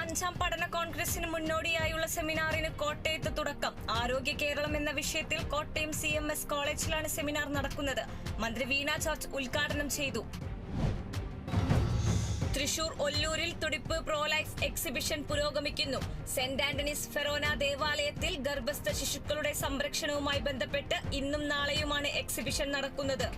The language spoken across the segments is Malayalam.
അഞ്ചാം പഠന കോൺഗ്രസിന് മുന്നോടിയായുള്ള സെമിനാറിന് കോട്ടയത്ത് തുടക്കം. ആരോഗ്യ കേരളം എന്ന വിഷയത്തിൽ കോട്ടയം CMS കോളേജിലാണ് സെമിനാർ നടക്കുന്നത്. മന്ത്രി വീണ ജോർജ് ഉദ്ഘാടനം ചെയ്തു. തൃശൂർ ഒല്ലൂരിൽ തുടിപ്പ് പ്രോലൈഫ് എക്സിബിഷൻ പുരോഗമിക്കുന്നു. സെന്റ് ആന്റണീസ് ഫെറോന ദേവാലയത്തിൽ ഗർഭസ്ഥ ശിശുക്കളുടെ സംരക്ഷണവുമായി ബന്ധപ്പെട്ട് ഇന്നും നാളെയുമാണ് എക്സിബിഷൻ നടക്കുന്നത്.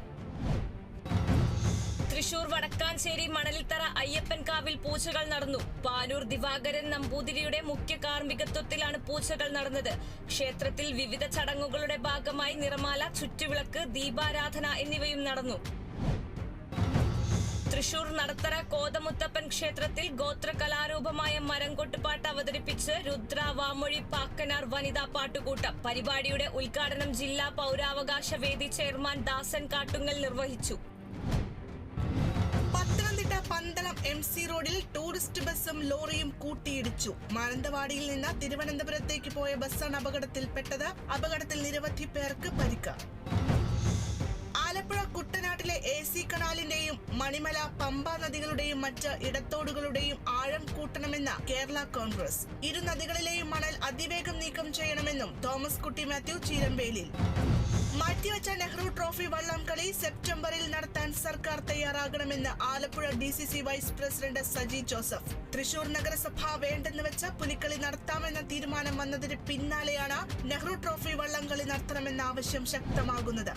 തൃശൂർ വടക്കാഞ്ചേരി മണലിത്തറ അയ്യപ്പൻകാവിൽ പൂജകൾ നടന്നു. പാനൂർ ദിവാകരൻ നമ്പൂതിരിയുടെ മുഖ്യ കാർമ്മികത്വത്തിലാണ് പൂജകൾ നടന്നത്. ക്ഷേത്രത്തിൽ വിവിധ ചടങ്ങുകളുടെ ഭാഗമായി നിറമാല, ചുറ്റുവിളക്ക്, ദീപാരാധന എന്നിവയും നടന്നു. തൃശൂർ നടത്തറ കോതമുത്തപ്പൻ ക്ഷേത്രത്തിൽ ഗോത്ര കലാരൂപമായ മരംകൊട്ടുപാട്ട് അവതരിപ്പിച്ച് രുദ്ര വാമൊഴി പാക്കനാർ വനിതാ പാട്ടുകൂട്ടം. പരിപാടിയുടെ ഉദ്ഘാടനം ജില്ലാ പൗരാവകാശ വേദി ചെയർമാൻ ദാസൻ കാട്ടുങ്ങൽ നിർവഹിച്ചു. പത്തനംതിട്ട പന്തളം MC റോഡിൽ ടൂറിസ്റ്റ് ബസ്സും ലോറിയും കൂട്ടിയിടിച്ചു. മാനന്തവാടിയിൽ നിന്ന് തിരുവനന്തപുരത്തേക്ക് പോയ ബസ്സാണ് അപകടത്തിൽപ്പെട്ടത്. അപകടത്തിൽ നിരവധി പേർക്ക് പരിക്ക്. ആലപ്പുഴ കുട്ടനാട്ടിലെ AC കനാലിന്റെയും മണിമല പമ്പ നദികളുടെയും മറ്റ് ഇടത്തോടുകളുടെയും ആഴം കൂട്ടണമെന്ന് കേരള കോൺഗ്രസ്. ഇരു നദികളിലെയും മണൽ അതിവേഗം നീക്കം ചെയ്യണമെന്നും തോമസ് കുട്ടി മാത്യു ചീരമ്പേലിൽ. മാറ്റിവെച്ച നെഹ്റു ട്രോഫി വള്ളംകളി സെപ്റ്റംബറിൽ നടത്താൻ സർക്കാർ തയ്യാറാകണമെന്ന് Alappuzha DCC vice president Saji Joseph. Thrissur നഗരസഭ വേണ്ടെന്ന് വെച്ച പുലിക്കളി നടത്താമെന്ന തീരുമാനം വന്നതിന് പിന്നാലെയാണ് നെഹ്റു ട്രോഫി വള്ളംകളി നടത്തണമെന്ന ആവശ്യം ശക്തമാകുന്നത്.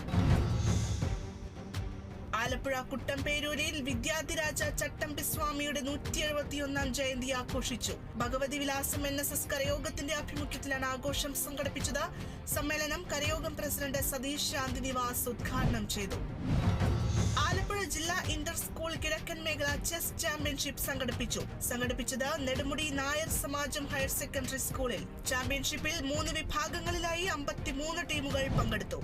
ആലപ്പുഴ കുട്ടമ്പേരൂരിൽ വിദ്യാധിരാജ ചട്ടമ്പിസ്വാമിയുടെ 171ാം ജയന്തി ആഘോഷിച്ചു. ഭഗവതി വിലാസം NSS കരയോഗത്തിന്റെ ആഭിമുഖ്യത്തിലാണ് ആഘോഷം സംഘടിപ്പിച്ചത്. സമ്മേളനം കരയോഗം പ്രസിഡന്റ് സതീഷ് ശാന്തിനിവാസ് ഉദ്ഘാടനം ചെയ്തു. ആലപ്പുഴ ജില്ലാ ഇന്റർ സ്കൂൾ കിഴക്കൻ മേഖല ചെസ് ചാമ്പ്യൻഷിപ്പ് സംഘടിപ്പിച്ചത് നെടുമുടി നായർ സമാജം ഹയർ സെക്കൻഡറി സ്കൂളിൽ. ചാമ്പ്യൻഷിപ്പിൽ 3 വിഭാഗങ്ങളിലായി 53 ടീമുകൾ പങ്കെടുത്തു.